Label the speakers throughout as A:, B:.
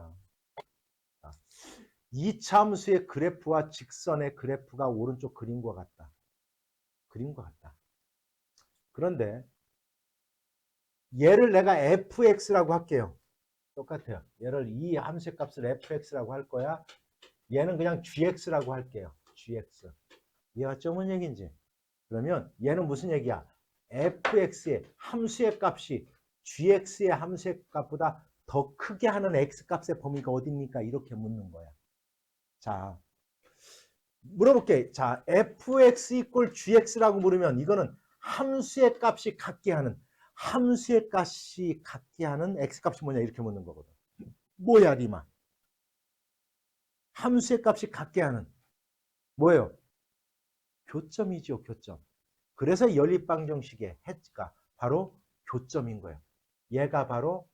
A: 겁니다. 자, 이차함수의 그래프와 직선의 그래프가 오른쪽 그림과 같다. 그림과 같다. 그런데 얘를 내가 fx라고 할게요. 똑같아요. 얘를 이 함수의 값을 fx라고 할 거야. 얘는 그냥 gx라고 할게요. gx. 얘가 점은 얘기인지. 그러면 얘는 무슨 얘기야? fx의 함수의 값이 gx의 함수의 값보다 더 크게 하는 x값의 범위가 어딥니까? 이렇게 묻는 거야. 자, 물어볼게. 자, fx equal gx라고 물으면 이거는 함수의 값이 같게 하는 x값이 뭐냐 이렇게 묻는 거거든. 뭐야, 리마? 함수의 값이 같게 하는 뭐예요? 교점이죠, 교점. 그래서 연립방정식의 해가 바로 교점인 거예요. 얘가 바로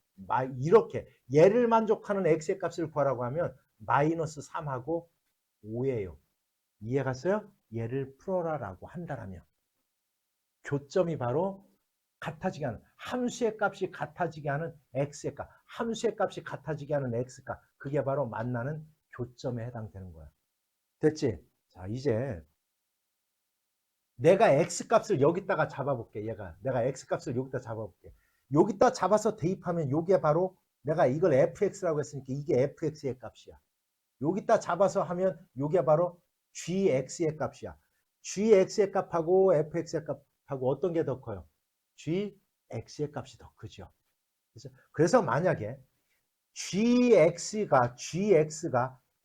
A: 이렇게 얘를 만족하는 x의 값을 구하라고 하면 마이너스 3하고 5예요. 이해 갔어요? 얘를 풀어라라고 한다라면 교점이 바로 같아지게 하는 함수의 값이 같아지게 하는 x의 값, 함수의 값이 같아지게 하는 x값, 그게 바로 만나는 교점에 해당되는 거야. 됐지? 자, 이제 내가 x값을 여기다가 잡아볼게. 내가 x값을 여기다 잡아볼게. 여기다 잡아서 대입하면 이게 바로 내가 이걸 fx라고 했으니까 이게 fx의 값이야. 여기다 잡아서 하면 이게 바로 gx의 값이야. gx의 값하고 fx의 값하고 어떤 게 더 커요? gx의 값이 더 크죠. 그래서 만약에 gx가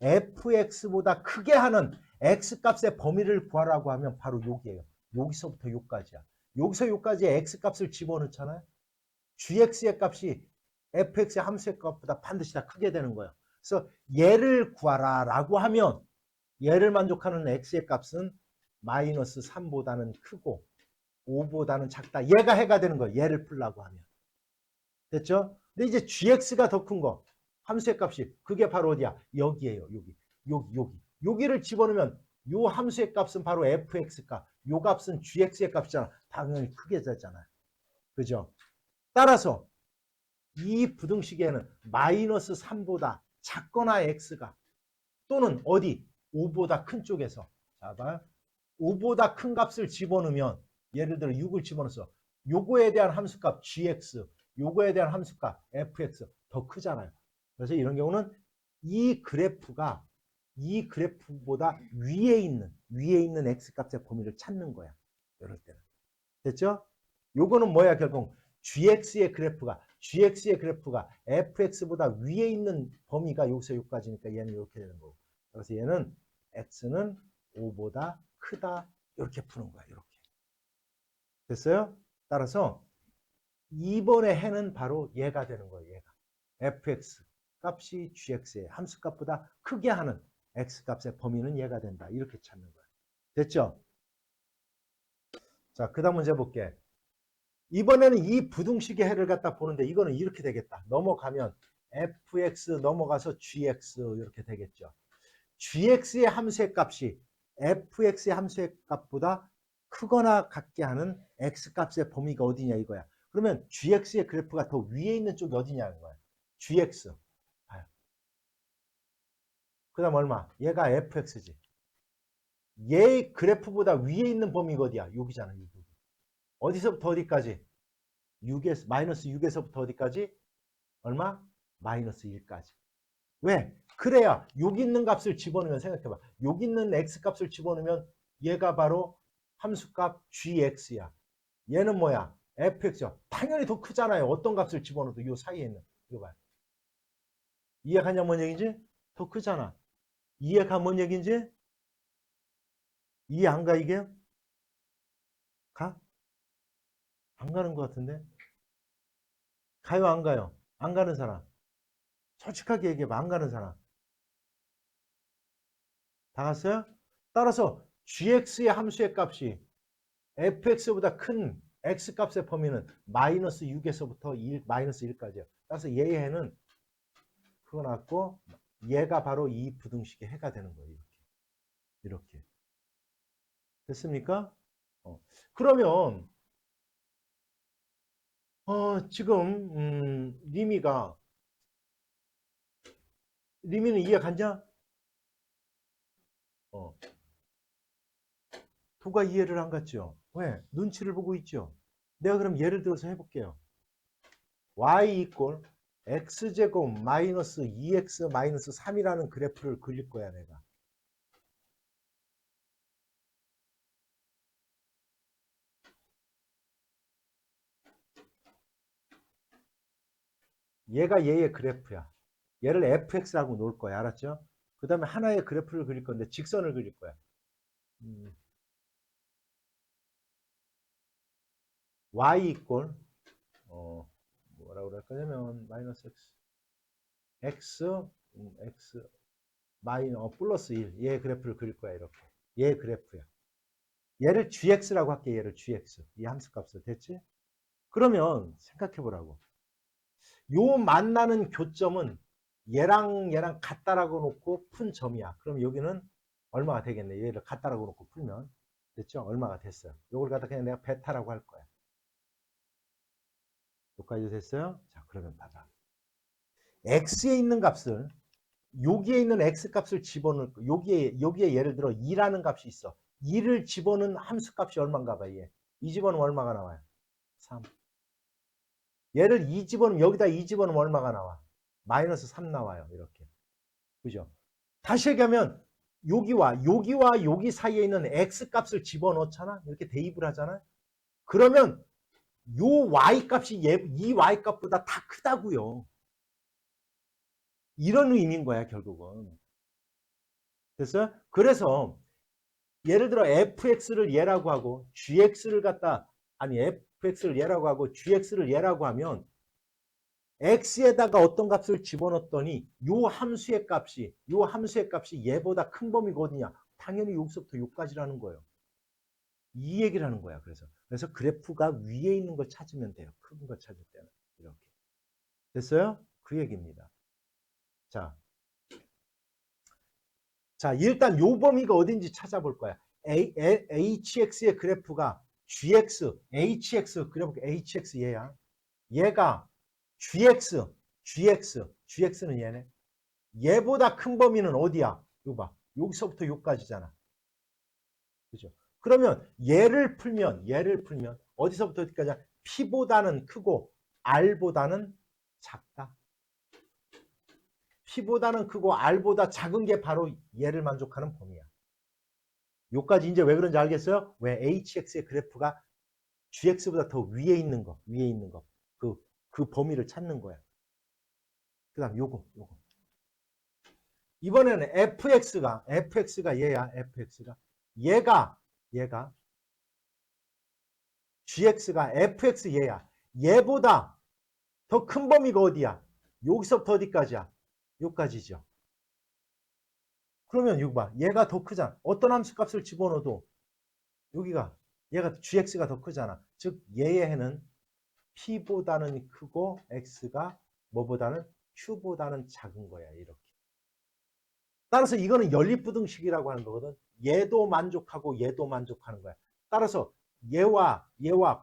A: fx보다 크게 하는 x값의 범위를 구하라고 하면 바로 여기예요. 여기서부터 여기까지야. 여기서 여기까지의 x값을 집어넣잖아요. gx의 값이 fx의 함수의 값보다 반드시 다 크게 되는 거예요. 그래서 얘를 구하라 라고 하면 얘를 만족하는 x의 값은 마이너스 3보다는 크고 5보다는 작다. 얘가 해가 되는 거예요. 얘를 풀라고 하면. 됐죠? 근데 이제 gx가 더 큰 거. 함수의 값이 그게 바로 어디야? 여기에요. 여기. 여기를 집어넣으면 요 함수의 값은 바로 fx 값. 요 값은 gx의 값이잖아. 당연히 크게 되잖아요. 그죠? 따라서 이 부등식에는 마이너스 3보다 작거나 x가 또는 어디 5보다 큰 쪽에서 자 봐요. 5보다 큰 값을 집어넣으면 예를 들어 6을 집어넣어서 요거에 대한 함수값 gx, 요거에 대한 함수값 fx 더 크잖아요. 그래서 이런 경우는 이 그래프보다 위에 있는 x값의 범위를 찾는 거야. 이럴 때는. 됐죠? 요거는 뭐야 결국 gx의 그래프가 fx보다 위에 있는 범위가 여기서 여기까지니까 얘는 이렇게 되는 거고. 그래서 얘는 x는 5보다 크다 이렇게 푸는 거야. 이렇게. 됐어요? 따라서 2번의 해는 바로 얘가 되는 거예요. 얘가. fx 값이 gx의 함수값보다 크게 하는 x값의 범위는 얘가 된다. 이렇게 찾는 거예요. 됐죠? 자, 그 다음 문제 볼게. 이번에는 이 부등식의 해를 갖다 보는데 이거는 이렇게 되겠다. 넘어가면 fx 넘어가서 gx 이렇게 되겠죠. gx의 함수의 값이 fx의 함수의 값보다 크거나 같게 하는 x값의 범위가 어디냐 이거야. 그러면 gx의 그래프가 더 위에 있는 쪽이 어디냐는 거야. gx. 그 다음 얼마? 얘가 fx지. 얘 그래프보다 위에 있는 범위가 어디야? 여기잖아. 여기. 어디서부터 어디까지? 6에서, 마이너스 6에서부터 어디까지? 얼마? 마이너스 1까지. 왜? 그래야 여기 있는 값을 집어넣으면 생각해봐. 여기 있는 x값을 집어넣으면 얘가 바로 함수값 gx야. 얘는 뭐야? fx야. 당연히 더 크잖아요. 어떤 값을 집어넣어도 이 사이에 있는. 이거 봐요. 이해가냐 뭔 얘기인지? 더 크잖아. 이해가 뭔 얘기인지? 이해 안 가 이게? 가? 안 가는 것 같은데? 가요 안 가요? 안 가는 사람. 솔직하게 얘기해봐. 안 가는 사람. 다 갔어요? 따라서 gx의 함수의 값이 fx보다 큰 x값의 범위는 마이너스 6에서부터 1, 마이너스 1까지요. 따라서 얘의 해는 그거 났고 얘가 바로 이 부등식의 해가 되는 거예요. 이렇게. 됐습니까? 그러면 지금 리미가 리미는 이해 갔냐? 도가 이해를 안 갔죠? 왜? 눈치를 보고 있죠? 내가 그럼 예를 들어서 해볼게요. y 이꼴 x제곱 마이너스 2x 마이너스 3이라는 그래프를 그릴 거야, 내가. 얘가 얘의 그래프야. 얘를 fx라고 놓을 거야. 알았죠? 그 다음에 하나의 그래프를 그릴 건데 직선을 그릴 거야. y 이꼴 뭐라고 그럴 거냐면 마이너스 x x 플러스 1 얘의 그래프를 그릴 거야. 이렇게 얘의 그래프야. 얘를 gx라고 할게. 얘를 gx 이 함수값을. 됐지? 그러면 생각해 보라고. 요 만나는 교점은 얘랑 같다라고 놓고 푼 점이야. 그럼 여기는 얼마가 되겠네. 얘를 같다라고 놓고 풀면. 됐죠? 얼마가 됐어요. 요걸 갖다 그냥 내가 베타라고 할 거야. 여기까지 됐어요? 자, 그러면 봐봐. x에 있는 값을 여기에 있는 x 값을 집어넣을 거. 여기에 예를 들어 2라는 값이 있어. 2를 집어넣은 함수 값이 얼마인가 봐, 얘. 이 집어넣으면 얼마가 나와요? 3. 얘를 2 집어넣으면 여기다 2 집어넣으면 얼마가 나와? 마이너스 3 나와요. 이렇게. 그죠? 다시 얘기하면 여기와 여기 사이에 있는 x 값을 집어넣잖아. 이렇게 대입을 하잖아. 그러면 요 y 값이 이 y 값보다 다 크다고요. 이런 의미인 거야, 결국은. 됐어요? 그래서 예를 들어 fx를 얘라고 하고 gx를 fx를 얘라고 하고 gx를 얘라고 하면 x에다가 어떤 값을 집어넣었더니 요 함수의 값이 얘보다 큰 범위가 어디냐? 당연히 여기서부터 여기까지라는 거예요. 이 얘기를 하는 거야. 그래서 그래프가 위에 있는 걸 찾으면 돼요. 큰 거 찾을 때는 이렇게. 됐어요? 그 얘기입니다. 자, 일단 요 범위가 어딘지 찾아볼 거야. hx의 그래프가 gx, hx, 그래프 hx 얘야. 얘가 gx는 얘네. 얘보다 큰 범위는 어디야? 이거 봐. 여기서부터 여기까지잖아. 그죠? 그러면 얘를 풀면 어디서부터 어디까지야? p보다는 크고 r보다는 작다. p보다는 크고 r보다 작은 게 바로 얘를 만족하는 범위야. 요까지 이제 왜 그런지 알겠어요? 왜 hx의 그래프가 gx보다 더 위에 있는 거. 그 범위를 찾는 거야. 그 다음 요거. 이번에는 fx가 얘야. 얘가 gx가 fx 얘야. 얘보다 더 큰 범위가 어디야? 여기서부터 어디까지야? 여기까지죠. 그러면 이거 봐. 얘가 더 크잖아. 어떤 함수 값을 집어넣어도 얘가 gx가 더 크잖아. 즉 얘의 해는 p보다는 크고 x가 뭐보다는 q보다는 작은 거야. 이렇게. 따라서 이거는 연립부등식이라고 하는 거거든. 얘도 만족하고 얘도 만족하는 거야. 따라서 얘와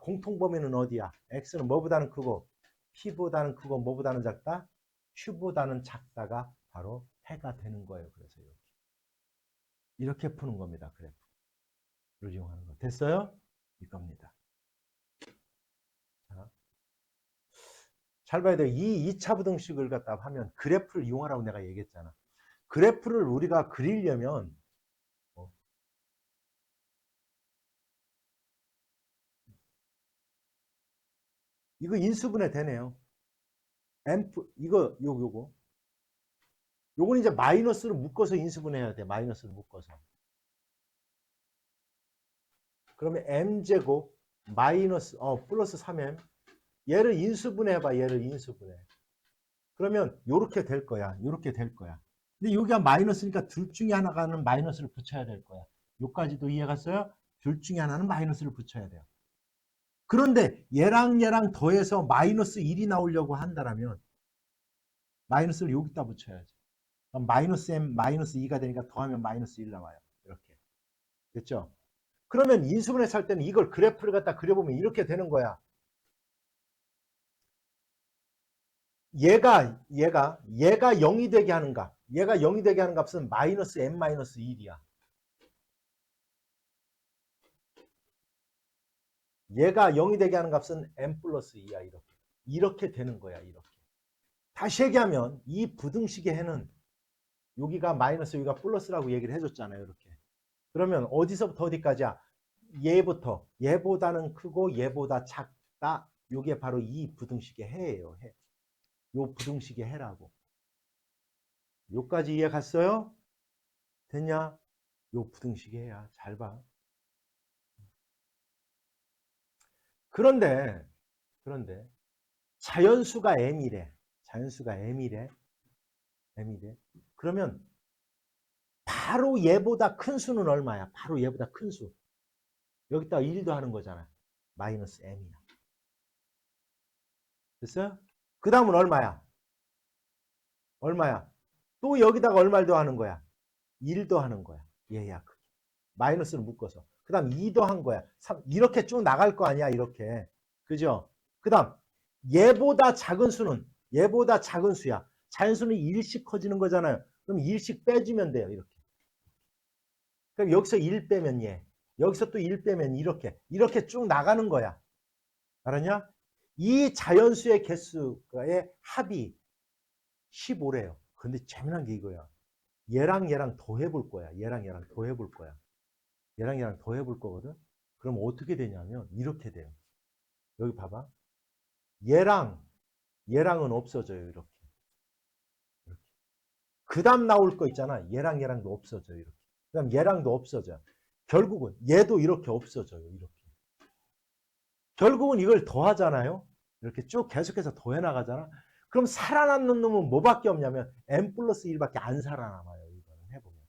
A: 공통범위는 어디야? x는 뭐보다는 크고 p보다는 크고 뭐보다는 작다? q보다는 작다가 바로 해가 되는 거예요. 그래서 이렇게 푸는 겁니다. 그래프를 이용하는 거. 됐어요? 이겁니다. 자, 잘 봐야 돼요. 이 2차 부등식을 갖다 하면 그래프를 이용하라고 내가 얘기했잖아. 그래프를 우리가 그리려면 이거 인수분해 되네요. 요건 이제 마이너스를 묶어서 인수분해야 돼. 마이너스를 묶어서. 그러면 m제곱 마이너스 플러스 3m 얘를 인수분해 해봐. 얘를 인수분해. 그러면 요렇게 될 거야. 근데 여기가 마이너스니까 둘 중에 하나가는 마이너스를 붙여야 될 거야. 요까지도 이해 갔어요? 둘 중에 하나는 마이너스를 붙여야 돼요. 그런데 얘랑 더해서 마이너스 1이 나오려고 한다면 마이너스를 여기다 붙여야지. 그럼 마이너스 m 마이너스 2가 되니까 더하면 마이너스 1 나와요. 이렇게. 됐죠? 그러면 인수분해서 할 때는 이걸 그래프를 갖다 그려보면 이렇게 되는 거야. 얘가 0이 되게 하는 값. 얘가 0이 되게 하는 값은 마이너스 n-1이야. 얘가 0이 되게 하는 값은 n 플러스 2야. 이렇게 되는 거야. 이렇게. 다시 얘기하면 이 부등식의 해는 여기가 마이너스 여기가 플러스라고 얘기를 해줬잖아요. 이렇게. 그러면 어디서부터 어디까지야? 얘부터 얘보다는 크고 얘보다 작다. 이게 바로 이 부등식의 해예요. 해. 요 부등식의 해라고. 요까지 이해 갔어요? 됐냐? 요 부등식의 해야. 잘 봐. 그런데 자연수가 m이래. 자연수가 m이래. 그러면 바로 얘보다 큰 수는 얼마야? 바로 얘보다 큰 수. 여기다가 1도 하는 거잖아. 마이너스 m이야. 됐어요? 그 다음은 얼마야? 얼마야? 또 여기다가 얼마를 더하는 거야? 1도 하는 거야. 얘야. 마이너스를 묶어서. 그 다음 2도 한 거야. 3, 이렇게 쭉 나갈 거 아니야. 이렇게. 그죠? 그 다음 얘보다 작은 수야. 자연수는 1씩 커지는 거잖아요. 그럼 1씩 빼주면 돼요. 이렇게. 그럼 여기서 1 빼면 얘. 여기서 또 1 빼면 이렇게 쭉 나가는 거야. 알았냐? 이 자연수의 개수의 합이 15래요. 근데 재미난 게 이거야. 얘랑 더해볼 거야. 얘랑 더해볼 거야. 얘랑 더해볼 거거든. 그럼 어떻게 되냐면 이렇게 돼요. 여기 봐봐. 얘랑은 없어져요. 이렇게. 그 다음 나올 거 있잖아. 얘랑도 없어져요. 이렇게. 그 다음 얘랑도 없어져. 결국은 얘도 이렇게 없어져요. 이렇게. 결국은 이걸 더하잖아요. 이렇게 쭉 계속해서 더해 나가잖아. 그럼 살아남는 놈은 뭐밖에 없냐면 n 플러스 1밖에 안 살아남아요. 이거는 해보면.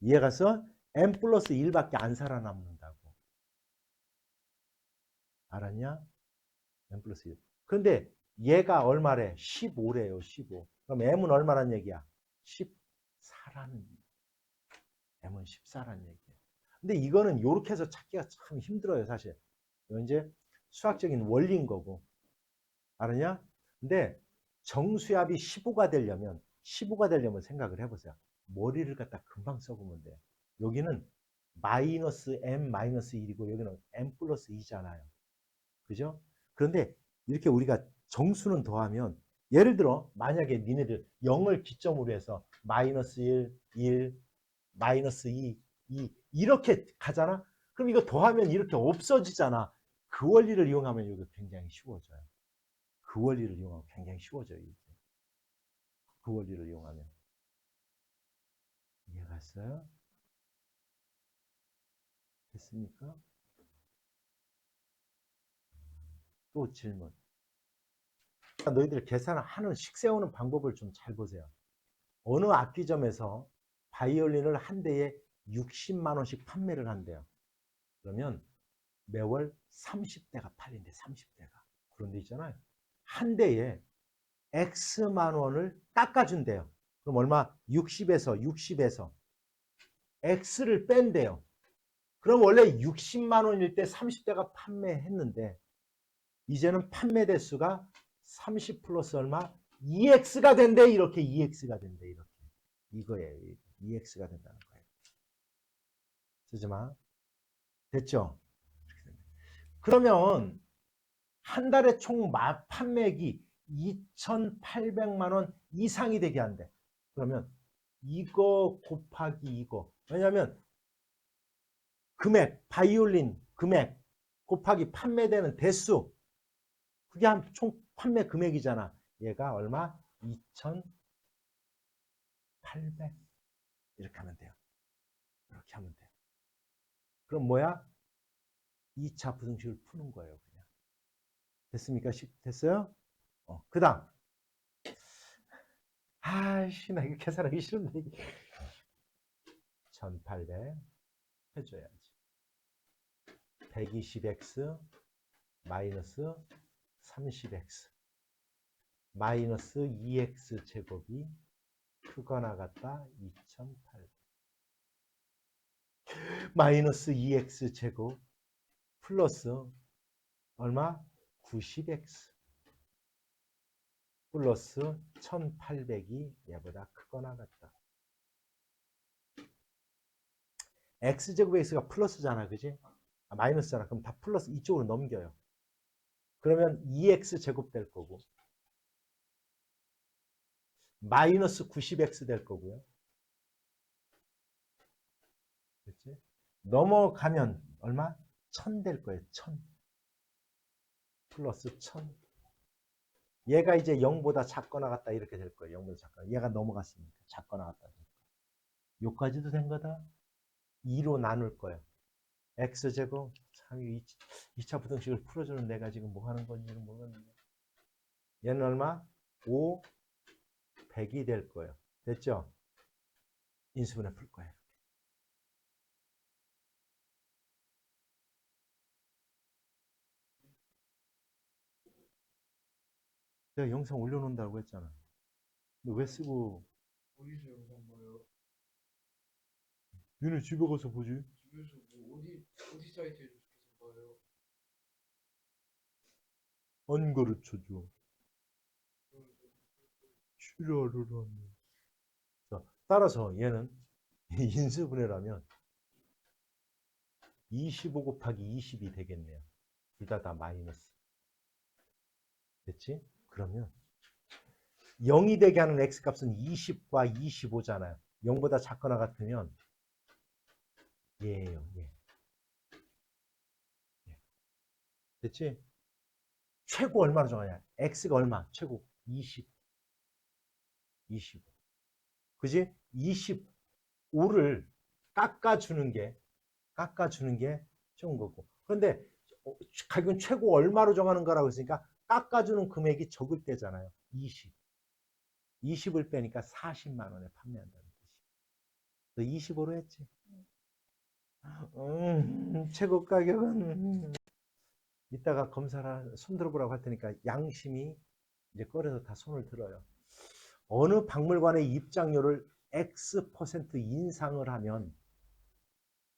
A: 이해가서 n 플러스 1밖에 안 살아남는다고. 알았냐? n 플러스 1. 그런데 얘가 얼마래? 15래요. 15. 그럼 m은 얼마란 얘기야? 14라는 얘기야. m은 14라는 얘기야. 근데 이거는 이렇게 해서 찾기가 참 힘들어요. 사실. 이건 이제 수학적인 원리인 거고. 알았냐? 근데 정수압이 15가 되려면 생각을 해보세요. 머리를 갖다 금방 써보면 돼. 여기는 마이너스 m 마이너스 1이고 여기는 m 플러스 2잖아요. 그죠? 그런데 이렇게 우리가 정수는 더하면 예를 들어 만약에 니네들 0을 기점으로 해서 마이너스 1, 마이너스 2, 2 이렇게 가잖아? 그럼 이거 더하면 이렇게 없어지잖아. 그 원리를 이용하면 이거 굉장히 쉬워져요. 그 원리를 이용하면 굉장히 쉬워져요. 이게. 그 원리를 이용하면. 이해갔어요? 됐습니까? 또 질문. 너희들 계산을 하는 식 세우는 방법을 좀 잘 보세요. 어느 악기점에서 바이올린을 한 대에 60만 원씩 판매를 한대요. 그러면 매월 30대가 팔린대. 30대가. 그런데 있잖아요. 한 대에 X만 원을 깎아준대요. 그럼 얼마? 60에서 X를 뺀대요. 그럼 원래 60만 원일 때 30대가 판매했는데 이제는 판매 대수가 30 플러스 얼마? EX가 된대. 이렇게 EX가 된대. 이렇게. 이거예요. EX가 된다는 거예요. 쓰지 마. 됐죠? 그러면 한 달에 총 판매액이 2,800만 원 이상이 되게 한대. 그러면 이거 곱하기 이거. 왜냐하면 금액, 바이올린 금액 곱하기 판매되는 대수. 그게 한 총 판매 금액이잖아. 얘가 얼마? 2,800. 이렇게 하면 돼요. 이렇게 하면 돼요. 그럼 뭐야? 2차 부등식을 푸는 거예요. 그냥. 됐습니까? 됐어요? 그 다음. 아이씨, 나 이거 계산하기 싫은데. 1800 해줘야지. 120x 마이너스 30x 마이너스 2x 제곱이 크거나 같다 2800 마이너스 2x 제곱 플러스 얼마? 90x 플러스 1800이 얘보다 크거나 같다. x제곱의 x가 플러스잖아, 그지? 아, 마이너스잖아. 그럼 다 플러스 이쪽으로 넘겨요. 그러면 2x제곱 될 거고 마이너스 90x 될 거고요. 그렇지? 넘어가면 얼마? 1000 될 거예요. 1000 플러스 1000. 얘가 이제 0보다 작거나 같다 이렇게 될 거예요. 0보다 작거나. 얘가 넘어갔으니까 작거나 같다. 요까지도 된 거다. 2로 나눌 거예요. x제곱. 참 2차 부등식을 풀어주는 내가 지금 뭐 하는 건지 모르겠는데. 얘는 얼마? 5, 100이 될 거예요. 됐죠? 인수분해 풀 거예요. 내가 영상 올려놓는다고 했잖아. 너 왜 쓰고?
B: 어디서 영상 봐요?
A: 얘네 집에 가서 보지.
B: 집에서 뭐 어디 사이트에서 봐요?
A: 안 가르쳐줘. 지랄을 하네. 자, 따라서 얘는 인수분해라면 25 곱하기 20이 되겠네요. 둘 다 마이너스. 됐지? 그러면 0이 되게 하는 x값은 20과 25잖아요. 0보다 작거나 같으면 얘예요. 얘. 됐지? 최고 얼마로 정하냐? x가 얼마? 최고 20. 25. 그지? 25를 깎아주는 게 좋은 거고. 그런데 가격은 최고 얼마로 정하는 거라고 했으니까 깎아주는 금액이 적을 때잖아요. 20. 20을 빼니까 40만 원에 판매한다는 뜻이. 너 25로 했지? 최고 가격은 이따가 검사를 손 들어보라고 할 테니까 양심이 이제 꺼내서 다 손을 들어요. 어느 박물관의 입장료를 X% 인상을 하면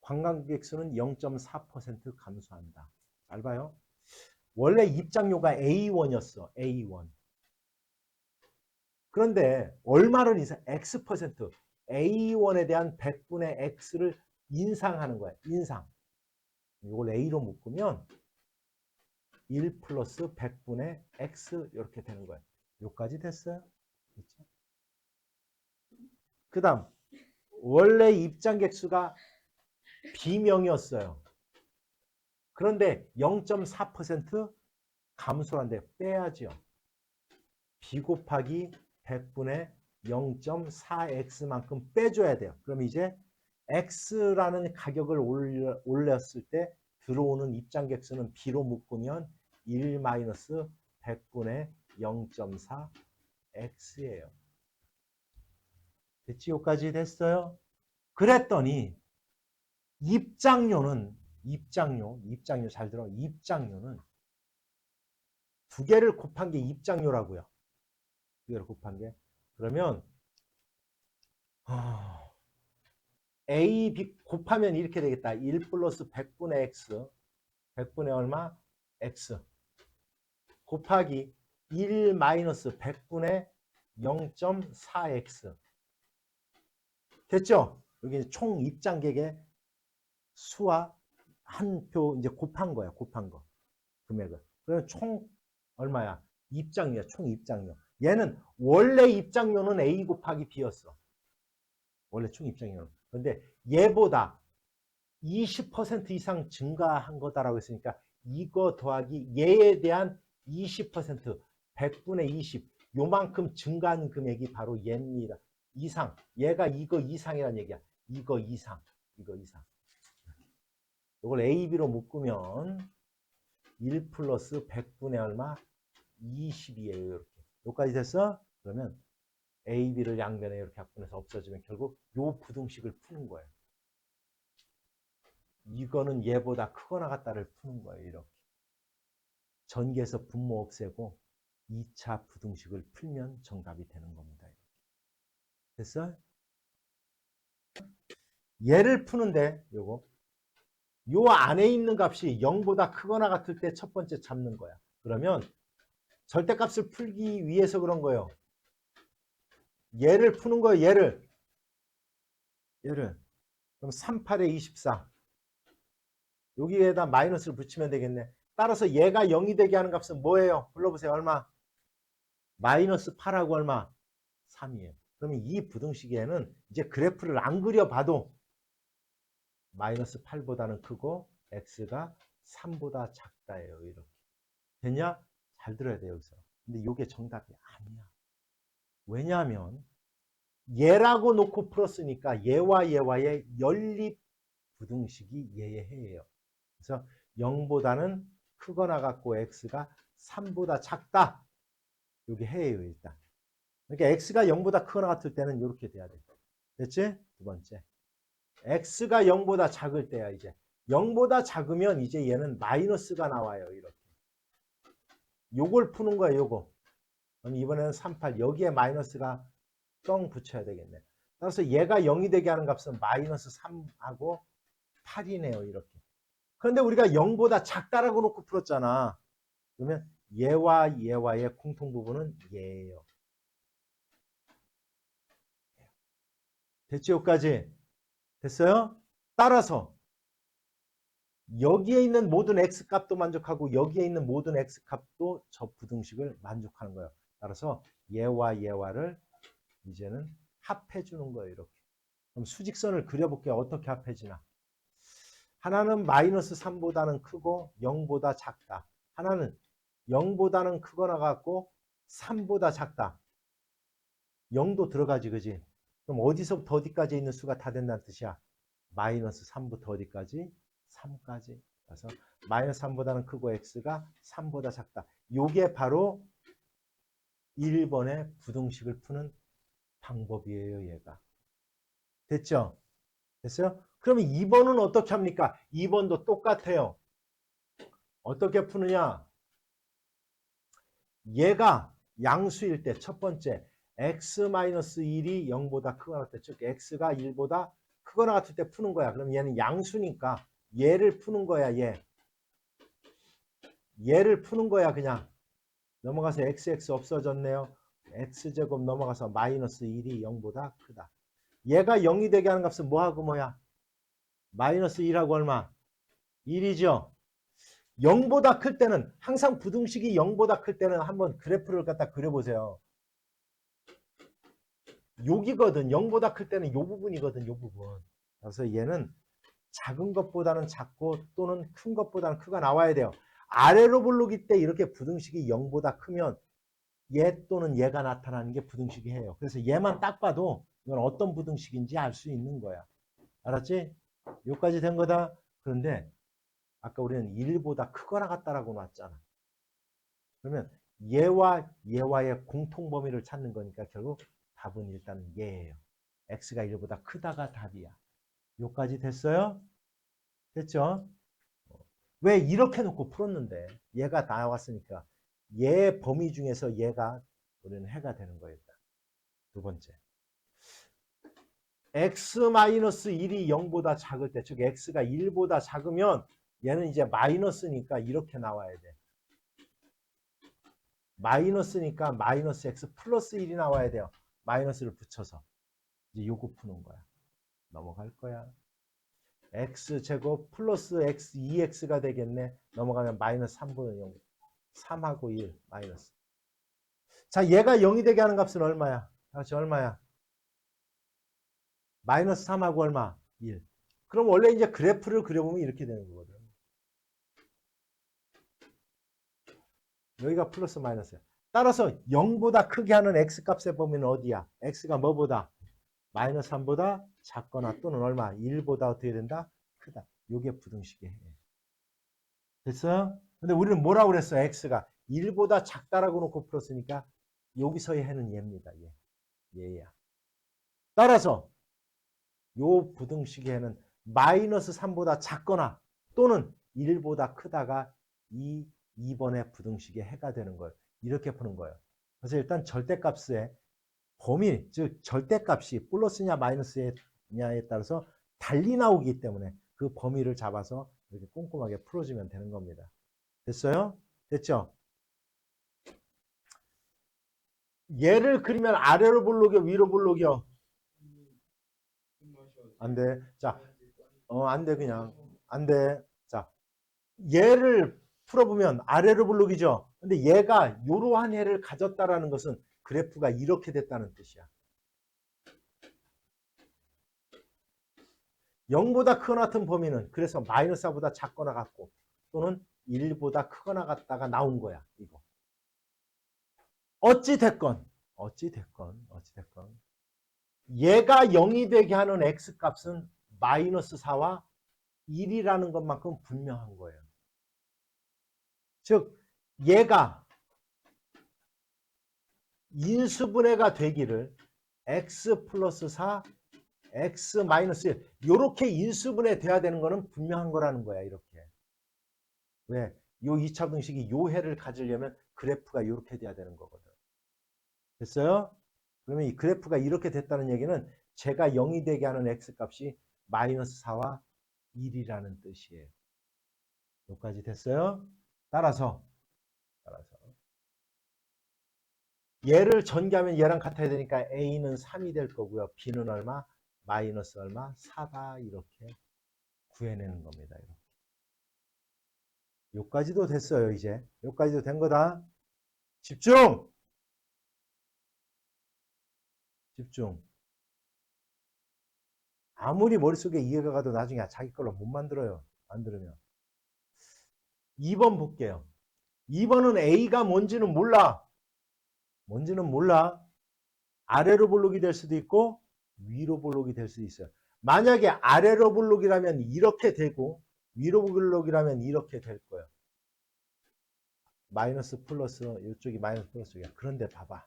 A: 관광객 수는 0.4% 감소한다. 잘 봐요. 원래 입장료가 A1이었어. A1. 그런데 얼마를 인상? X%. A1에 대한 100분의 X를 인상하는 거야. 인상. 이걸 A로 묶으면 1 플러스 100분의 X 이렇게 되는 거야. 여기까지 됐어요. 그렇죠? 그 다음 원래 입장객 수가 B명이었어요. 그런데 0.4% 감소한데 빼야죠. B 곱하기 100분의 0.4x만큼 빼줘야 돼요. 그럼 이제 x라는 가격을 올렸을 때 들어오는 입장객 수는 b로 묶으면 1-100분의 0.4x예요. 됐지? 여기까지 됐어요? 그랬더니 입장료 잘 들어. 입장료는 두 개를 곱한 게 입장료라고요. 두 개를 곱한 게. 그러면 A, B 곱하면 이렇게 되겠다. 1 플러스 100분의 X. 100분의 얼마? X. 곱하기 1 마이너스 100분의 0.4X. 됐죠? 여기 총 입장객의 수와 한 표 이제 곱한 거야. 곱한 거. 금액을. 그러면 총 얼마야? 입장료야. 총 입장료. 얘는 원래 입장료는 A 곱하기 B였어. 원래 총 입장료는. 그런데 얘보다 20% 이상 증가한 거다라고 했으니까 이거 더하기 얘에 대한 20%, 100분의 20, 요만큼 증가한 금액이 바로 얘입니다. 이상. 얘가 이거 이상이란 얘기야. 이거 이상. 이거 이상. 이걸 A, B로 묶으면 1 플러스 100분의 얼마? 20이에요. 이렇게. 여기까지 됐어? 그러면 A, B를 양변에 이렇게 합분해서 없어지면 결국 요 부등식을 푸는 거예요. 이거는 얘보다 크거나 같다를 푸는 거예요. 이렇게. 전기에서 분모 없애고 2차 부등식을 풀면 정답이 되는 겁니다. 됐어요? 얘를 푸는데 요 안에 있는 값이 0보다 크거나 같을 때 첫 번째 잡는 거야. 그러면 절대값을 풀기 위해서 그런 거예요. 얘를 푸는 거예요. 얘를. 그럼 38에 24. 여기에다 마이너스를 붙이면 되겠네. 따라서 얘가 0이 되게 하는 값은 뭐예요? 불러보세요. 얼마? 마이너스 8하고 얼마? 3이에요. 그러면 이 부등식에는 이제 그래프를 안 그려봐도 마이너스 8보다는 크고 x가 3보다 작다예요. 이렇게. 됐냐? 잘 들어야 돼요. 여기서. 근데 이게 정답이 아니야. 왜냐하면 얘라고 놓고 풀었으니까 얘와 얘와의 연립 부등식이 얘의 해예요. 그래서 0보다는 크거나 같고 x가 3보다 작다. 이게 해예요. 일단. 그러니까 x가 0보다 크거나 같을 때는 이렇게 돼야 돼. 됐지? 두 번째. x가 0보다 작을 때야 이제. 0보다 작으면 이제 얘는 마이너스가 나와요. 이렇게. 요걸 푸는 거야. 요거. 그럼 이번에는 38. 여기에 마이너스가 똥 붙여야 되겠네. 따라서 얘가 0이 되게 하는 값은 마이너스 3하고 8이네요. 이렇게. 그런데 우리가 0보다 작다라고 놓고 풀었잖아. 그러면 얘와 얘와의 공통 부분은 얘예요. 됐죠? 여기까지? 됐어요? 따라서 여기에 있는 모든 x값도 만족하고 여기에 있는 모든 x값도 저 부등식을 만족하는 거예요. 따라서 얘와 얘와를 이제는 합해 주는 거예요. 이렇게. 그럼 수직선을 그려볼게요. 어떻게 합해지나. 하나는 마이너스 3보다는 크고 0보다 작다. 하나는 0보다는 크거나 같고 3보다 작다. 0도 들어가지, 그지? 그럼 어디서부터 어디까지 있는 수가 다 된다는 뜻이야? 마이너스 3부터 어디까지? 3까지. 그래서 마이너스 3보다는 크고 x가 3보다 작다. 요게 바로 1번의 부등식을 푸는 방법이에요, 얘가. 됐죠? 됐어요? 그러면 2번은 어떻게 합니까? 2번도 똑같아요. 어떻게 푸느냐? 얘가 양수일 때 첫 번째 x-1이 0보다 크거나 같을 때, 즉 x가 1보다 크거나 같을 때 푸는 거야. 그럼 얘는 양수니까 얘를 푸는 거야. 얘를 푸는 거야. 그냥 넘어가서 xx 없어졌네요. x제곱 넘어가서 마이너스 1이 0보다 크다. 얘가 0이 되게 하는 값은 뭐하고 뭐야? 마이너스 1하고 얼마? 1이죠. 0보다 클 때는 항상 부등식이 0보다 클 때는 한번 그래프를 갖다 그려보세요. 여기거든. 0보다 클 때는 이 부분이거든. 이 부분. 그래서 얘는 작은 것보다는 작고 또는 큰 것보다는 크가 나와야 돼요. 아래로 부르기 때 이렇게 부등식이 0보다 크면 얘 또는 얘가 나타나는 게 부등식이에요. 그래서 얘만 딱 봐도 이건 어떤 부등식인지 알 수 있는 거야. 알았지? 여기까지 된 거다. 그런데 아까 우리는 1보다 크거나 같다라고 놨잖아. 그러면 얘와 얘와의 공통 범위를 찾는 거니까 결국 답은 일단 얘예요. x가 1보다 크다가 답이야. 여기까지 됐어요? 됐죠? 왜 이렇게 놓고 풀었는데 얘가 나왔으니까 얘 범위 중에서 얘가 우리는 해가 되는 거였다. 두 번째. x-1이 0보다 작을 때, 즉 x가 1보다 작으면 얘는 이제 마이너스니까 이렇게 나와야 돼. 마이너스니까 마이너스 x 플러스 1이 나와야 돼요. 마이너스를 붙여서. 이제 요거 푸는 거야. 넘어갈 거야. x제곱 플러스 x 2x가 되겠네. 넘어가면 마이너스 3분의 0. 3하고 1 마이너스. 자, 얘가 0이 되게 하는 값은 얼마야? 다시 얼마야? 마이너스 3하고 얼마? 1. 그럼 원래 이제 그래프를 그려보면 이렇게 되는 거거든. 여기가 플러스 마이너스야. 따라서 0보다 크게 하는 x값의 범위는 어디야? x가 뭐보다? 마이너스 3보다 작거나 또는 얼마? 1보다 어떻게 된다? 크다. 요게 부등식이에요. 됐어요? 근데 우리는 뭐라고 그랬어? x가 1보다 작다라고 놓고 풀었으니까 여기서의 해는 얘입니다. 얘야. 따라서 요 부등식의 해는 마이너스 3보다 작거나 또는 1보다 크다가 이 2번의 부등식의 해가 되는 거예요. 이렇게 푸는 거예요. 그래서 일단 절대값의 범위, 즉 절대값이 플러스냐 마이너스냐에 따라서 달리 나오기 때문에 그 범위를 잡아서 이렇게 꼼꼼하게 풀어주면 되는 겁니다. 됐어요? 됐죠? 얘를 그리면 아래로 볼록이요, 위로 볼록이요?
B: 좀 마셔야 돼.
A: 안 돼. 자, 안 돼, 그냥. 안 돼. 자, 얘를 풀어보면 아래로 볼록이죠? 근데 얘가 이러한 해를 가졌다라는 것은 그래프가 이렇게 됐다는 뜻이야. 0보다 크거나 같은 범위는 그래서 마이너스 4보다 작거나 같고 또는 1보다 크거나 같다가 나온 거야. 이거. 어찌됐건 얘가 0이 되게 하는 x값은 마이너스 4와 1이라는 것만큼 분명한 거예요. 즉 얘가 인수분해가 되기를 x 플러스 4, x 마이너스 1 이렇게 인수분해 돼야 되는 거는 분명한 거라는 거야. 이렇게. 왜? 요 2차 분식이 요 해를 가지려면 그래프가 이렇게 돼야 되는 거거든. 됐어요? 그러면 이 그래프가 이렇게 됐다는 얘기는 제가 0이 되게 하는 x값이 마이너스 4와 1이라는 뜻이에요. 여기까지 됐어요? 따라서 얘를 전개하면 얘랑 같아야 되니까 a는 3이 될 거고요. b는 얼마? 마이너스 얼마? 4다 이렇게 구해내는 겁니다. 이렇게. 여기까지도 됐어요. 이제 여기까지도 된 거다. 집중! 집중. 아무리 머릿속에 이해가 가도 나중에 자기 걸로 못 만들어요. 만들면. 2번 볼게요. 2번은 A가 뭔지는 몰라. 뭔지는 몰라. 아래로 볼록이 될 수도 있고 위로 볼록이 될 수도 있어요. 만약에 아래로 볼록이라면 이렇게 되고 위로 볼록이라면 이렇게 될 거예요. 마이너스 플러스 이쪽이 마이너스 플러스야. 그런데 봐봐.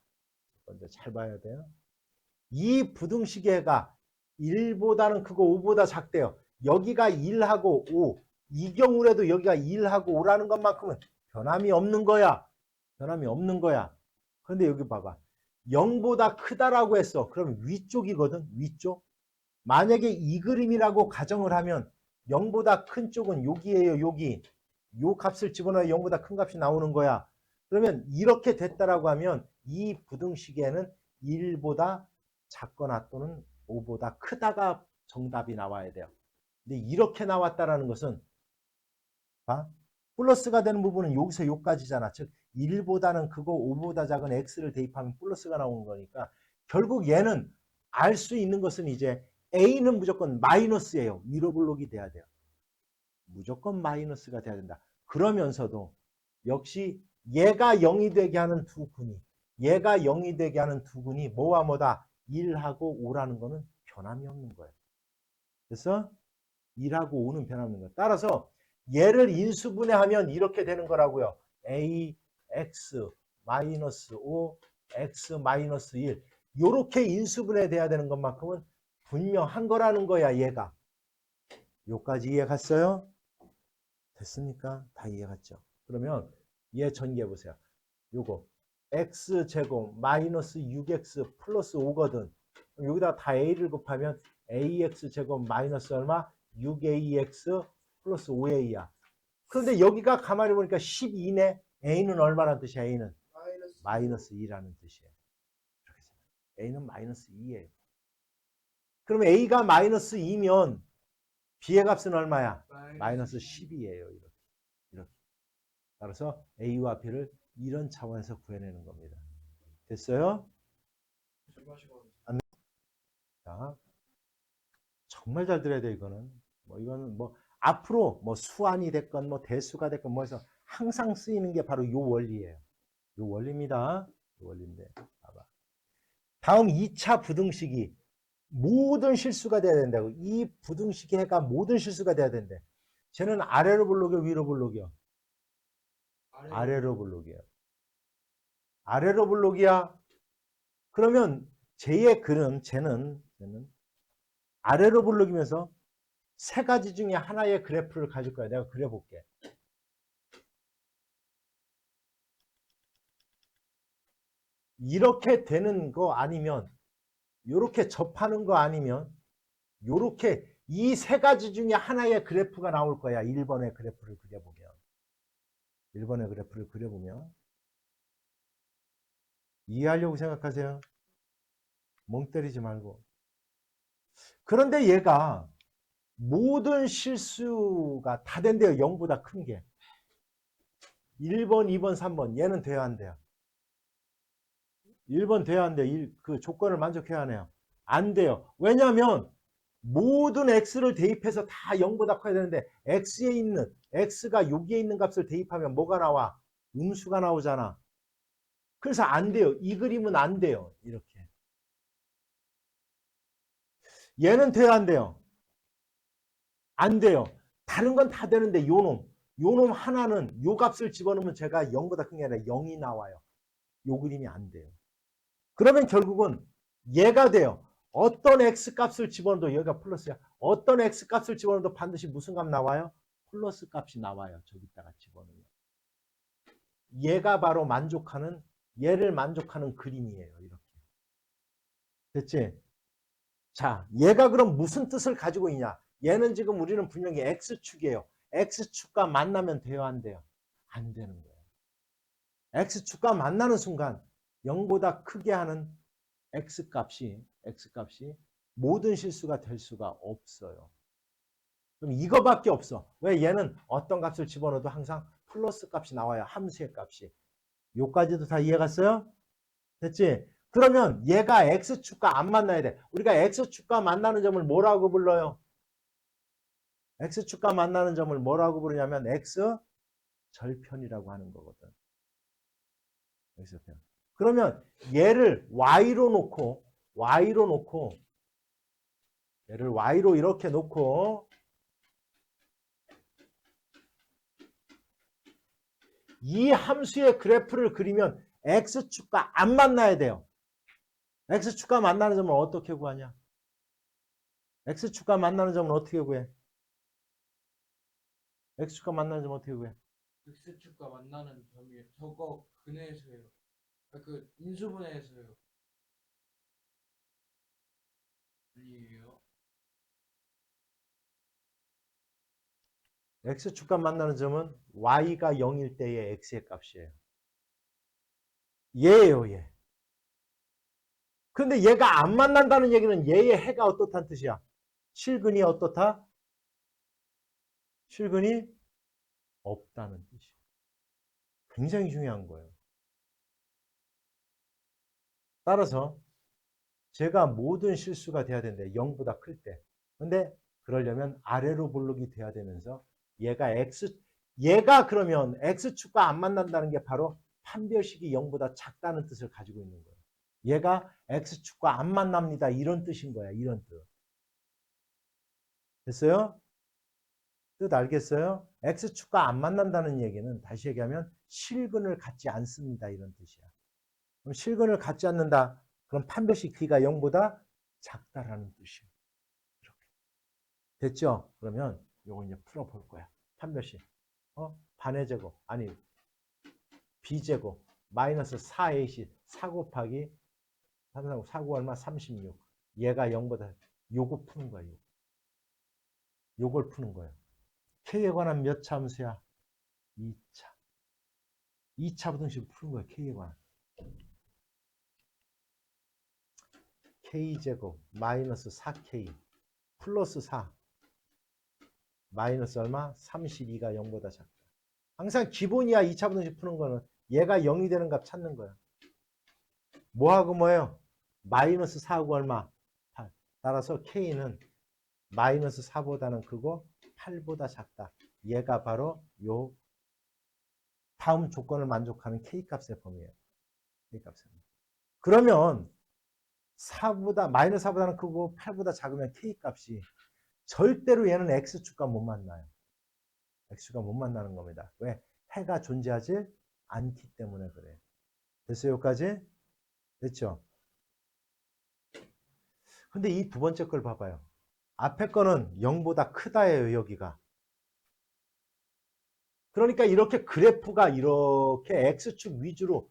A: 먼저 잘 봐야 돼요. 이 부등식의 1보다는 크고 5보다 작대요. 여기가 1하고 5. 이 경우라도 여기가 1하고 5라는 것만큼은 변함이 없는 거야. 변함이 없는 거야. 그런데 여기 봐봐. 0보다 크다라고 했어. 그러면 위쪽이거든. 위쪽. 만약에 이 그림이라고 가정을 하면 0보다 큰 쪽은 여기에요. 여기. 요 값을 집어넣어야 0보다 큰 값이 나오는 거야. 그러면 이렇게 됐다라고 하면 이 부등식에는 1보다 작거나 또는 5보다 크다가 정답이 나와야 돼요. 근데 이렇게 나왔다라는 것은 봐. 플러스가 되는 부분은 여기서 여기까지잖아. 즉 1보다는 크고 5보다 작은 x를 대입하면 플러스가 나오는 거니까 결국 얘는 알 수 있는 것은 이제 a는 무조건 마이너스예요. 위로 볼록이 돼야 돼요. 무조건 마이너스가 돼야 된다. 그러면서도 역시 얘가 0이 되게 하는 두 군이 얘가 0이 되게 하는 두 군이 뭐와 뭐다? 1하고 5라는 거는 변함이 없는 거예요. 그래서 1하고 5는 변함이 없는 거예요. 따라서 얘를 인수분해하면 이렇게 되는 거라고요. a, x, 마이너스 5, x, 마이너스 1 이렇게 인수분해 돼야 되는 것만큼은 분명한 거라는 거야. 얘가. 요까지 이해 갔어요? 됐습니까? 다 이해 갔죠? 그러면 얘 전개해 보세요. 요거 x제곱 마이너스 6x 플러스 5거든. 여기다 다 a를 곱하면 ax제곱 마이너스 얼마? 6ax 플러스 5a야. 그런데 여기가 가만히 보니까 12네. a는 얼마란 뜻이야? a는 마이너스 2라는 뜻이에요. a는 마이너스 2예요. 그러면 a가 마이너스 2면 b의 값은 얼마야? 마이너스 10이에요. 이렇게. 따라서 a와 b를 이런 차원에서 구해내는 겁니다. 됐어요? 안... 자, 정말 잘 들어야 돼 이거는. 이거는 앞으로 수완이 됐건 대수가 됐건 해서 항상 쓰이는 게 바로 요 원리예요. 요 원리입니다. 요 원리인데 봐봐. 다음 2차 부등식이 모든 실수가 돼야 된다고. 이 부등식의 해가 모든 실수가 돼야 된대. 쟤는 아래로 볼록이요, 위로 볼록이요? 아래로 볼록이에요. 아래로 볼록이야. 그러면 쟤의 글은 쟤는 아래로 볼록이면서 세 가지 중에 하나의 그래프를 가질 거야. 내가 그려볼게. 이렇게 되는 거 아니면 이렇게 접하는 거 아니면 이렇게 이 세 가지 중에 하나의 그래프가 나올 거야. 1번의 그래프를 그려보면. 1번의 그래프를 그려보면 이해하려고 생각하세요. 멍 때리지 말고. 그런데 얘가 모든 실수가 다 된대요. 0보다 큰 게. 1번, 2번, 3번. 얘는 돼야 한대요. 1번 돼야 한대요. 그 조건을 만족해야 하네요. 안 돼요. 왜냐하면 모든 x를 대입해서 다 0보다 커야 되는데 x가 여기에 있는 값을 대입하면 뭐가 나와? 음수가 나오잖아. 그래서 안 돼요. 이 그림은 안 돼요. 이렇게. 얘는 돼야 안 돼요. 안 돼요. 다른 건 다 되는데 요놈 하나는 요 값을 집어넣으면 제가 0보다 큰 게 아니라 0이 나와요. 요 그림이 안 돼요. 그러면 결국은 얘가 돼요. 어떤 x 값을 집어넣어도 여기가 플러스야. 어떤 x 값을 집어넣어도 반드시 무슨 값 나와요? 플러스 값이 나와요. 저기다가 집어넣으면. 얘가 바로 얘를 만족하는 그림이에요. 이렇게. 됐지? 자, 얘가 그럼 무슨 뜻을 가지고 있냐? 얘는 지금 우리는 분명히 x축이에요. x축과 만나면 돼요, 안 돼요? 안 되는 거예요. x축과 만나는 순간 0보다 크게 하는 x값이 모든 실수가 될 수가 없어요. 그럼 이거밖에 없어. 왜? 얘는 어떤 값을 집어넣어도 항상 플러스 값이 나와요. 함수의 값이. 요까지도 다 이해갔어요? 됐지? 그러면 얘가 x축과 안 만나야 돼. 우리가 x축과 만나는 점을 뭐라고 불러요? x축과 만나는 점을 뭐라고 부르냐면 x절편이라고 하는 거거든. x절편. 그러면 얘를 y로 놓고 얘를 y로 이렇게 놓고 이 함수의 그래프를 그리면 x축과 안 만나야 돼요. x축과 만나는 점을 어떻게 구하냐? x축과 만나는 점을 어떻게 구해? x축과 만나는 점 어떻게 구해?
B: X축과 만나는 점이 저거 근해에서요. 아, 그 인수분해에서요. 아니에요.
A: x축과 만나는 점은 y가 0일 때의 x의 값이에요. 얘예요, 얘. 근데 얘가 안 만난다는 얘기는 얘의 해가 어떻다는 뜻이야? 실근이 어떻다? 실근이 없다는 뜻이에요. 굉장히 중요한 거예요. 따라서 제가 모든 실수가 돼야 되는데 0보다 클 때. 근데 그러려면 아래로 볼록이 돼야 되면서 얘가 그러면 x축과 안 만난다는 게 바로 판별식이 0보다 작다는 뜻을 가지고 있는 거예요. 얘가 x축과 안 만납니다. 이런 뜻인 거야. 이런 뜻. 됐어요? 뜻 알겠어요? x축과 안 만난다는 얘기는 다시 얘기하면 실근을 갖지 않습니다. 이런 뜻이야. 그럼 실근을 갖지 않는다. 그럼 판별식 t가 0보다 작다라는 뜻이에요. 이렇게. 됐죠? 그러면 요거 이제 풀어볼 거야. 판별식. 반의 제곱. 아니, b제곱. 마이너스 4ac. 4 곱하기 4고 얼마? 36. 얘가 0보다 요거 푸는 거야. 요걸 푸는 거예요. k에 관한 몇 차 함수야? 2차. 2차 부등식 푸는 거야. k에 관한. k제곱 마이너스 4k 플러스 4 마이너스 얼마? 32가 0보다 작다. 항상 기본이야. 2차 부등식 푸는 거는. 얘가 0이 되는 값 찾는 거야. 뭐하고 뭐예요? 마이너스 4하고 얼마? 8. 따라서 k는 마이너스 4보다는 크고 8보다 작다. 얘가 바로 요 다음 조건을 만족하는 k값의 범위예요. k값의 범위. 그러면 4보다 마이너스 4보다는 크고 8보다 작으면 k값이 절대로 얘는 x축과 못 만나요. x축과 못 만나는 겁니다. 왜? 해가 존재하지 않기 때문에 그래요. 됐어요? 여기까지? 됐죠? 근데 이 두 번째 걸 봐봐요. 앞에 거는 0보다 크다예요. 여기가. 그러니까 이렇게 그래프가 이렇게 x축 위주로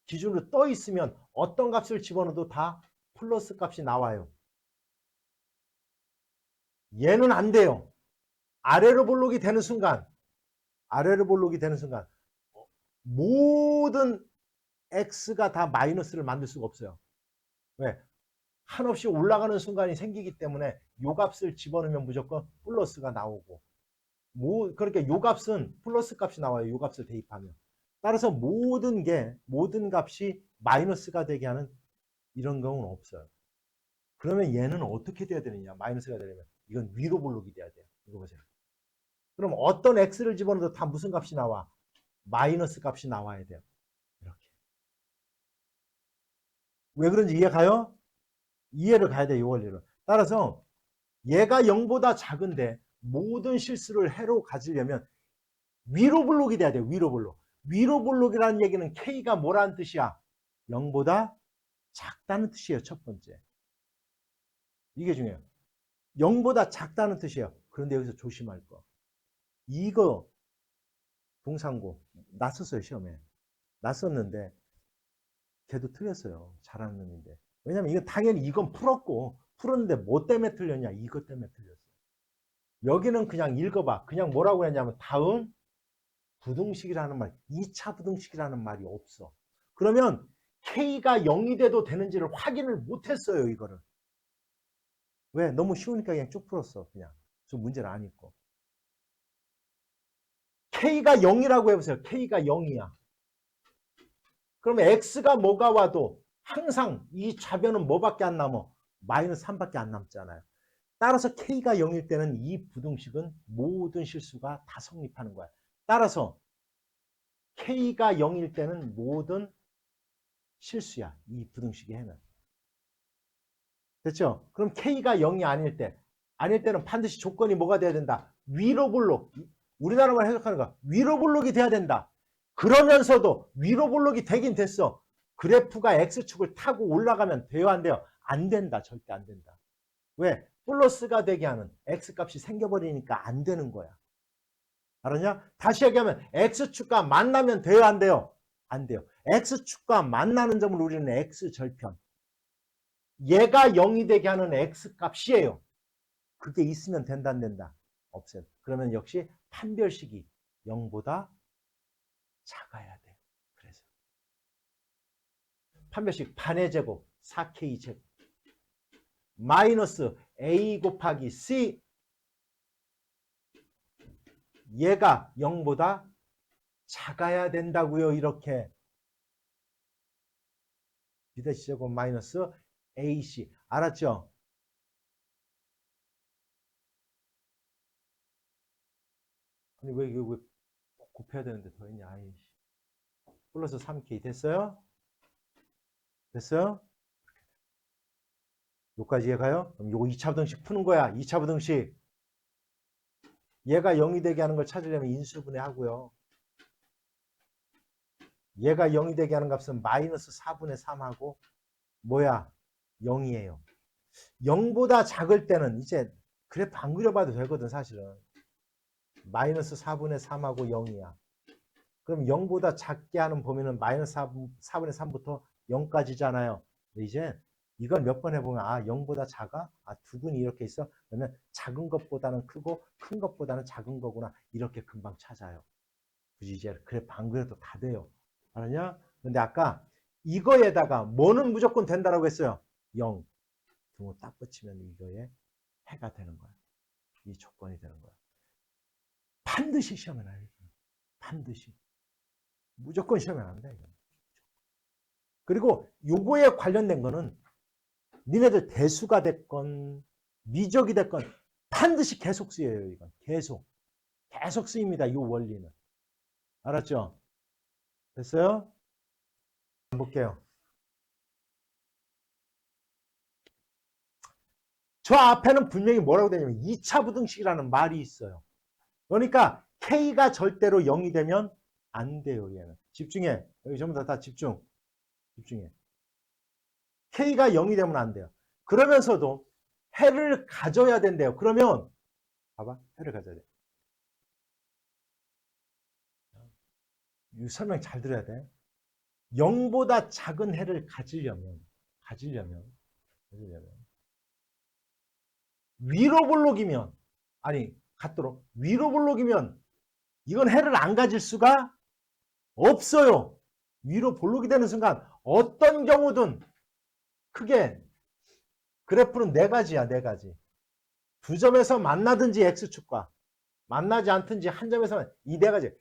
A: 기준으로 떠 있으면 어떤 값을 집어넣어도 다 플러스 값이 나와요. 얘는 안 돼요. 아래로 볼록이 되는 순간 모든 x가 다 마이너스를 만들 수가 없어요. 왜? 한없이 올라가는 순간이 생기기 때문에 요 값을 집어넣으면 무조건 플러스가 나오고, 그러니까 요 값은 플러스 값이 나와요. 요 값을 대입하면. 따라서 모든 값이 마이너스가 되게 하는 이런 경우는 없어요. 그러면 얘는 어떻게 돼야 되느냐? 마이너스가 되려면 이건 위로 볼록이 돼야 돼요. 이거 보세요. 그럼 어떤 x를 집어넣어도 다 무슨 값이 나와? 마이너스 값이 나와야 돼요. 이렇게. 왜 그런지 이해 가요? 이해를 가야 돼요. 이 원리를. 따라서 얘가 0보다 작은데 모든 실수를 해로 가지려면 위로 볼록이 돼야 돼요. 위로 볼록. 위로 볼록이라는 얘기는 k가 뭐라는 뜻이야? 0보다 작다는 뜻이에요. 첫 번째. 이게 중요해요. 0보다 작다는 뜻이에요. 그런데 여기서 조심할 거. 이거 동상고 났었어요. 시험에. 났었는데 걔도 틀렸어요. 잘하는 놈인데. 왜냐면 이건 당연히 이건 풀었는데 뭐 때문에 틀렸냐? 이것 때문에 틀렸어요. 여기는 그냥 읽어봐. 그냥 뭐라고 했냐면 다음 부등식이라는 말, 2차 부등식이라는 말이 없어. 그러면 K가 0이 돼도 되는지를 확인을 못했어요. 이거를. 왜? 너무 쉬우니까 그냥 쭉 풀었어. 그냥. 저 문제를 안 읽고. K가 0이라고 해보세요. K가 0이야. 그러면 X가 뭐가 와도 항상 이 좌변은 뭐밖에 안 남어? 마이너스 3밖에 안 남잖아요. 따라서 K가 0일 때는 이 부등식은 모든 실수가 다 성립하는 거야. 따라서 K가 0일 때는 모든 실수야. 이 부등식에는. 됐죠? 그럼 K가 0이 아닐 때는 반드시 조건이 뭐가 돼야 된다? 위로 볼록. 우리나라말 해석하는 거. 위로 볼록이 돼야 된다. 그러면서도 위로 볼록이 되긴 됐어. 그래프가 X축을 타고 올라가면 돼요, 안 돼요? 안 된다. 절대 안 된다. 왜? 플러스가 되게 하는 X값이 생겨버리니까 안 되는 거야. 알았냐? 다시 얘기하면 X축과 만나면 돼요, 안 돼요? 안 돼요. X축과 만나는 점을 우리는 X절편. 얘가 0이 되게 하는 X값이에요. 그게 있으면 된다, 안 된다? 없어요. 그러면 역시 판별식이 0보다 작아야 돼. 그래서 판별식 반의 제곱 4K 제곱 마이너스 A 곱하기 C 얘가 0보다 작아야 된다고요. 이렇게 비대시제곱 마이너스 AC 알았죠? 아니 왜 이거 왜 곱해야 되는데 더 있냐? 아이씨. 플러스 3K 됐어요? 됐어요? 여기까지 이해가요? 그럼 요거 2차 부등식 푸는 거야. 2차 부등식. 얘가 0이 되게 하는 걸 찾으려면 인수분해 하고요. 얘가 0이 되게 하는 값은 마이너스 4분의 3하고 뭐야? 0이에요. 0보다 작을 때는 이제 그래프 안 그려봐도 되거든 사실은. 마이너스 4분의 3하고 0이야. 그럼 0보다 작게 하는 범위는 마이너스 4분의 3부터 0까지잖아요. 이제 이걸 몇 번 해보면 0보다 작아? 두 근이 이렇게 있어? 그러면 작은 것보다는 크고 큰 것보다는 작은 거구나. 이렇게 금방 찾아요. 굳이 이제 그래프 안 그려도 다 돼요. 알았냐? 근데 아까 이거에다가 뭐는 무조건 된다라고 했어요? 0. 등호 딱 붙이면 이거에 해가 되는 거야. 이 조건이 되는 거야. 반드시 시험에 나요. 반드시. 무조건 시험에 납니다. 그리고 요거에 관련된 거는 니네들 대수가 됐건 미적이 됐건 반드시 계속 쓰여요. 이건 계속 쓰입니다. 이 원리는. 알았죠? 됐어요? 한번 볼게요. 저 앞에는 분명히 뭐라고 되냐면 2차 부등식이라는 말이 있어요. 그러니까 K가 절대로 0이 되면 안 돼요. 얘는. 집중해. 여기 전부 다 집중해. K가 0이 되면 안 돼요. 그러면서도 해를 가져야 된대요. 그러면 봐봐. 해를 가져야 돼. 이 설명 잘 들어야 돼. 0보다 작은 해를 가지려면 위로 볼록이면 같도록 위로 볼록이면 이건 해를 안 가질 수가 없어요. 위로 볼록이 되는 순간 어떤 경우든 크게 그래프는 네 가지야. 네 가지. 두 점에서 만나든지 X축과 만나지 않든지 한 점에서만 이 네 가지.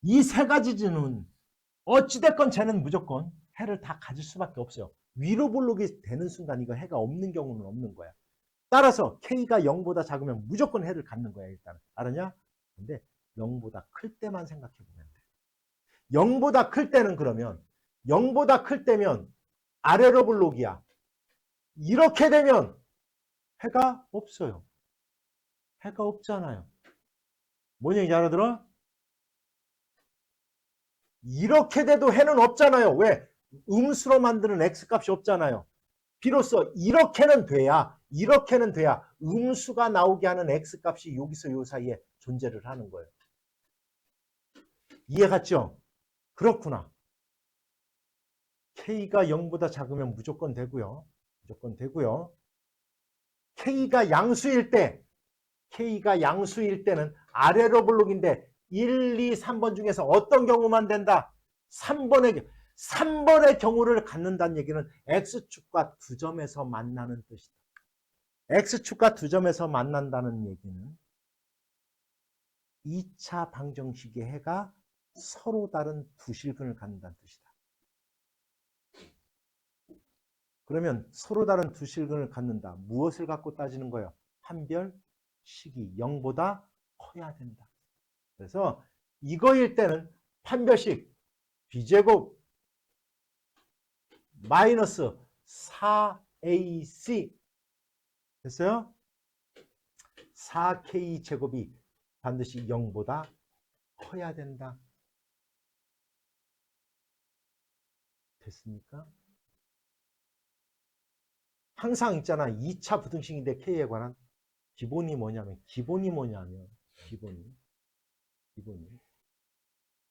A: 이 세 가지는 어찌됐건 쟤는 무조건 해를 다 가질 수밖에 없어요. 위로 볼록이 되는 순간 이거 해가 없는 경우는 없는 거야. 따라서 K가 0보다 작으면 무조건 해를 갖는 거야. 일단 알았냐? 근데 0보다 클 때만 생각해 보면 돼. 0보다 클 때는 그러면 0보다 클 때면 아래로 볼록이야. 이렇게 되면 해가 없어요. 해가 없잖아요. 뭔 얘기인지 알아들어? 이렇게 돼도 해는 없잖아요. 왜? 음수로 만드는 X값이 없잖아요. 비로소 이렇게는 돼야 음수가 나오게 하는 X값이 여기서 요 사이에 존재를 하는 거예요. 이해 갔죠? 그렇구나. K가 0보다 작으면 무조건 되고요. 무조건 되고요. K가 양수일 때는 아래로 볼록인데 1, 2, 3번 중에서 어떤 경우만 된다? 3번의 경우를 갖는다는 얘기는 X축과 두 점에서 만나는 뜻이다. X축과 두 점에서 만난다는 얘기는 2차 방정식의 해가 서로 다른 두 실근을 갖는다는 뜻이다. 그러면 서로 다른 두 실근을 갖는다. 무엇을 갖고 따지는 거예요? 판별식이 0보다 커야 된다. 그래서 이거일 때는 판별식 b제곱 마이너스 4ac 됐어요? 4k 제곱이 반드시 0보다 커야 된다. 됐습니까? 항상 있잖아. 2차 부등식인데 k에 관한 기본이 뭐냐면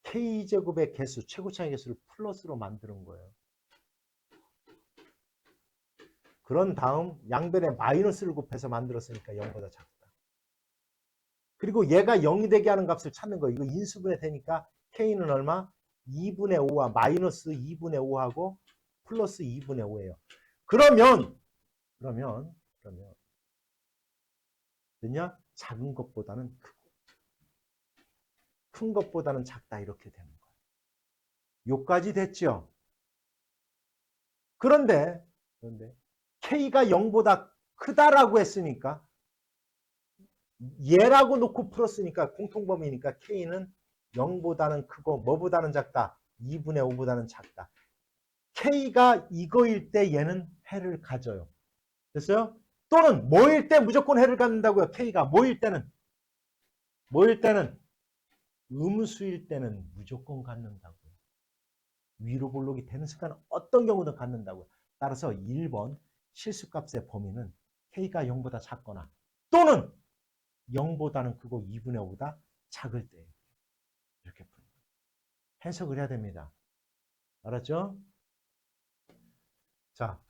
A: k제곱의 개수, 최고차의 개수를 플러스로 만드는 거예요. 그런 다음 양변에 마이너스를 곱해서 만들었으니까 0보다 작다. 그리고 얘가 0이 되게 하는 값을 찾는 거예요. 이거 인수분해 되니까 k는 얼마? 2분의 5와 마이너스 2분의 5하고 플러스 2분의 5예요. 그러면 됐냐? 작은 것보다는 크고 큰 것보다는 작다 이렇게 되는 거예요. 요까지 됐죠? 그런데 K가 0보다 크다라고 했으니까 얘라고 놓고 풀었으니까 공통범위니까 K는 0보다는 크고 뭐보다는 작다? 2분의 5보다는 작다. K가 이거일 때 얘는 해를 가져요. 됐어요? 또는 뭐일 때 무조건 해를 갖는다고요. K가 뭐일 때는 음수일 때는 무조건 갖는다고요. 위로 볼록이 되는 순간 어떤 경우든 갖는다고요. 따라서 1번 실수값의 범위는 K가 0보다 작거나 또는 0보다는 크고 2분의 5보다 작을 때 이렇게 푸는 거예요. 해석을 해야 됩니다. 알았죠? 자,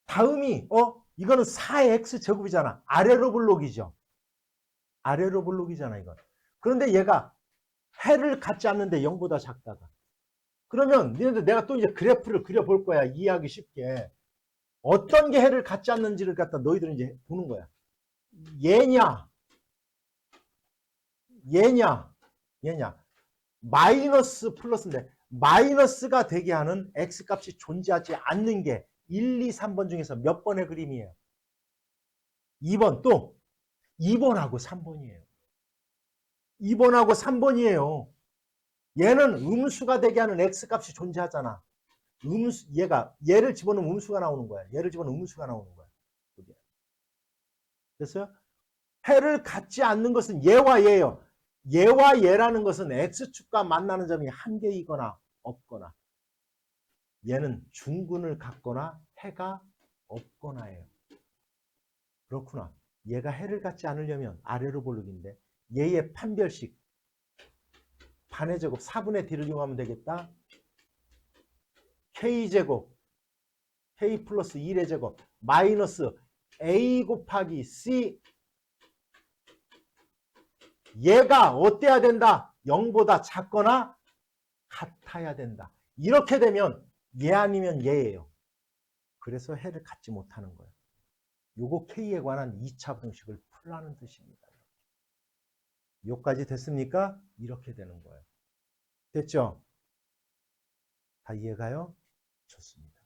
A: 다음이 이거는 4x 제곱이잖아. 아래로 볼록이죠. 아래로 볼록이잖아 이건. 그런데 얘가 해를 갖지 않는데 0보다 작다가. 그러면 니네들 내가 또 이제 그래프를 그려볼 거야. 이해하기 쉽게. 어떤 게 해를 갖지 않는지를 갖다 너희들은 이제 보는 거야. 얘냐 마이너스 플러스인데 마이너스가 되게 하는 x값이 존재하지 않는 게 1, 2, 3번 중에서 몇 번의 그림이에요? 2번 또 2번하고 3번이에요. 2번하고 3번이에요. 얘는 음수가 되게 하는 x값이 존재하잖아. 얘를 집어넣으면 음수가 나오는 거야. 얘를 집어넣으면 음수가 나오는 거야. 됐어요? 해를 갖지 않는 것은 얘와 얘예요. 얘와 얘라는 것은 x축과 만나는 점이 한 개이거나 없거나 얘는 중근을 갖거나 해가 없거나예요. 그렇구나. 얘가 해를 갖지 않으려면 아래로 볼록인데 얘의 판별식 반의 제곱 4분의 d를 이용하면 되겠다. k제곱 k 플러스 1의 제곱 마이너스 a 곱하기 c 얘가 어때야 된다? 0보다 작거나 같아야 된다. 이렇게 되면 얘 아니면 얘예요. 그래서 해를 갖지 못하는 거예요. 요거 K에 관한 2차 공식을 풀라는 뜻입니다. 요까지 됐습니까? 이렇게 되는 거예요. 됐죠? 다 이해가요? 좋습니다.